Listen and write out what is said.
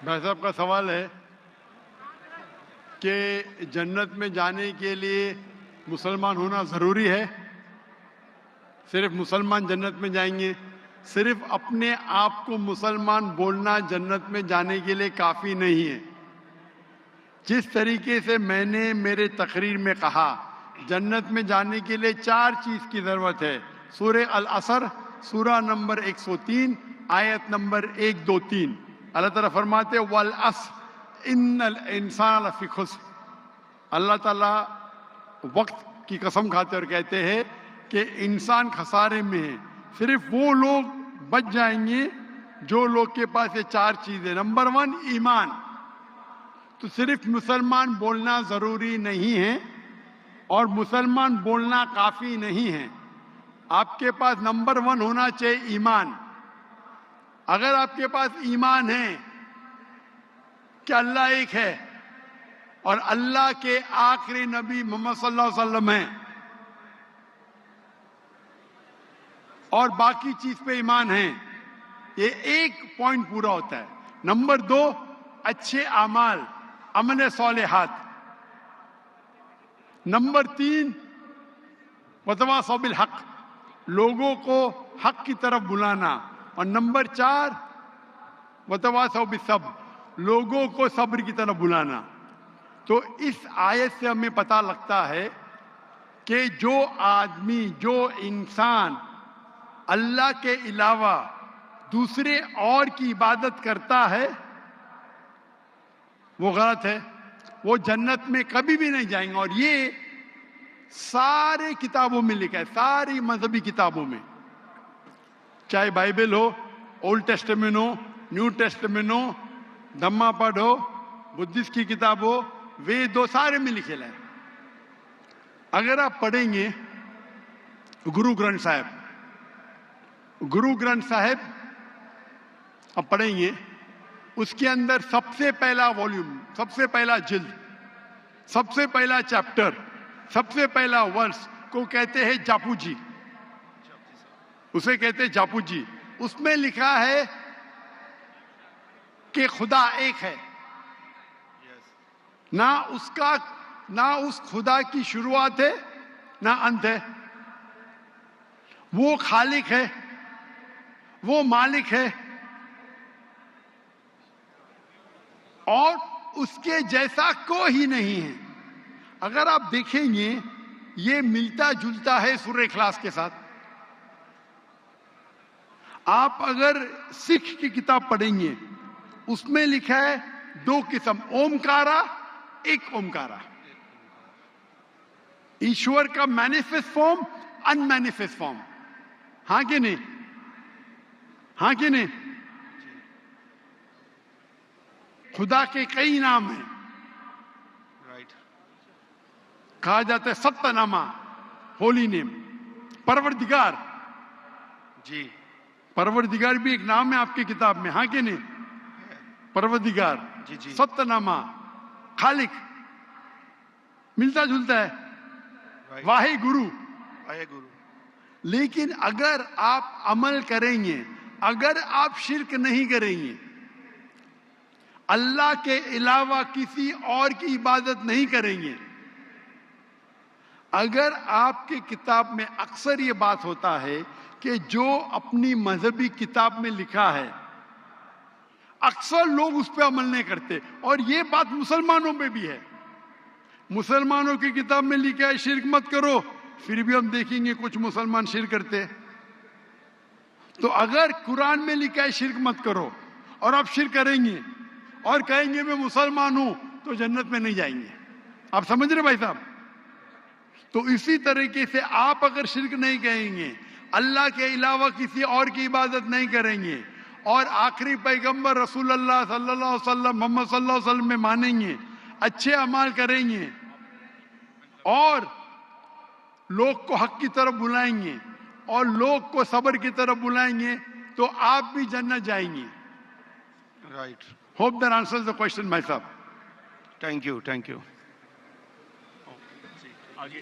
بھائی صاحب کا سوال ہے کہ جنت میں جانے کے لیے مسلمان ہونا ضروری ہے؟ صرف مسلمان جنت میں جائیں گے؟ صرف اپنے آپ کو مسلمان بولنا جنت میں جانے کے لیے کافی نہیں ہے۔ جس طریقے سے میں نے میرے تقریر میں کہا، جنت میں جانے کے لیے 4 چیز کی ضرورت ہے۔ سورہ العصر، سورہ نمبر 103، آیت نمبر 1، 2، 3۔ اللہ تعالیٰ فرماتے ہیں وَالْعَصْرِ إِنَّ الْإِنسَانَ لَفِي خُسْرٍ۔ اللہ تعالیٰ وقت کی قسم کھاتے اور کہتے ہیں کہ انسان خسارے میں ہے۔ صرف وہ لوگ بچ جائیں گے جو لوگ کے پاس یہ 4 چیزیں۔ نمبر 1 ایمان۔ تو صرف مسلمان بولنا ضروری نہیں ہے اور مسلمان بولنا کافی نہیں ہے۔ آپ کے پاس نمبر 1 ہونا چاہیے ایمان۔ اگر آپ کے پاس ایمان ہے کہ اللہ ایک ہے اور اللہ کے آخری نبی محمد صلی اللہ علیہ وسلم ہیں اور باقی چیز پہ ایمان ہے، یہ ایک پوائنٹ پورا ہوتا ہے۔ نمبر 2 اچھے اعمال، عمل صالحات۔ نمبر 3 وتواصوا بالحق، لوگوں کو حق کی طرف بلانا۔ اور نمبر 4 وتواصوا بالصبر، لوگوں کو صبر کی طرف بلانا۔ تو اس آیت سے ہمیں پتہ لگتا ہے کہ جو آدمی، جو انسان اللہ کے علاوہ دوسرے اور کی عبادت کرتا ہے وہ غلط ہے، وہ جنت میں کبھی بھی نہیں جائیں گے۔ اور یہ سارے کتابوں میں لکھا ہے، ساری مذہبی کتابوں میں، چاہے بائبل ہو، اولڈ ٹیسٹمنٹ ہو، نیو ٹیسٹمنٹ ہو، دھما پڑھ ہو، بدھسٹ کی کتاب ہو، وید ہو، سارے میں لکھے ہے۔ اگر آپ پڑھیں گے گرو گرنتھ صاحب آپ پڑھیں گے، اس کے اندر سب سے پہلا والیوم، سب سے پہلا جلد، سب سے پہلا چیپٹر، سب سے پہلا ورس کو کہتے ہیں جاپو جی، اسے کہتے ہیں جاپو جی۔ اس میں لکھا ہے کہ خدا ایک ہے، نہ اس خدا کی شروعات ہے نہ انت ہے۔ وہ خالق ہے، وہ مالک ہے اور اس کے جیسا کوئی ہی نہیں ہے۔ اگر آپ دیکھیں گے یہ ملتا جلتا ہے سورہ اخلاص کے ساتھ۔ آپ اگر سکھ کی کتاب پڑھیں گے اس میں لکھا ہے 2 قسم، اومکارا، ایک اومکارا، ایشور کا مینیفیسٹ فارم، ان مینیفیسٹ فارم۔ ہاں کہ نہیں؟ ہاں کہ نہیں؟ خدا کے کئی نام ہیں، کہا جاتا ہے ستہ نامہ، ہولی نیم، پروردگار جی، پروردگار بھی ایک نام ہے آپ کی کتاب میں، ہاں کہ نہیں؟ پروردگار جی، ستہ نامہ، خالق، ملتا جلتا ہے، واحد گرو۔ لیکن اگر آپ عمل کریں گے، اگر آپ شرک نہیں کریں گے، اللہ کے علاوہ کسی اور کی عبادت نہیں کریں گے، اگر آپ کی کتاب میں اکثر یہ بات ہوتا ہے کہ جو اپنی مذہبی کتاب میں لکھا ہے اکثر لوگ اس پہ عمل نہیں کرتے، اور یہ بات مسلمانوں میں بھی ہے۔ مسلمانوں کی کتاب میں لکھا ہے شرک مت کرو، پھر بھی ہم دیکھیں گے کچھ مسلمان شرک کرتے۔ تو اگر قرآن میں لکھا ہے شرک مت کرو اور آپ شرک کریں گے اور کہیں گے میں مسلمان ہوں تو جنت میں نہیں جائیں گے۔ آپ سمجھ رہے بھائی صاحب؟ تو اسی طریقے سے آپ اگر شرک نہیں کہیں گے، اللہ کے علاوہ کسی اور کی عبادت نہیں کریں گے اور آخری پیغمبر رسول اللہ صلی اللہ علیہ وسلم، محمد صلی اللہ علیہ وسلم میں مانیں گے، اچھے اعمال کریں گے اور لوگ کو حق کی طرف بلائیں گے اور لوگ کو صبر کی طرف بلائیں گے تو آپ بھی جنت جائیں گے۔ Right. Hope that answers the question, my sir. Thank you. آگے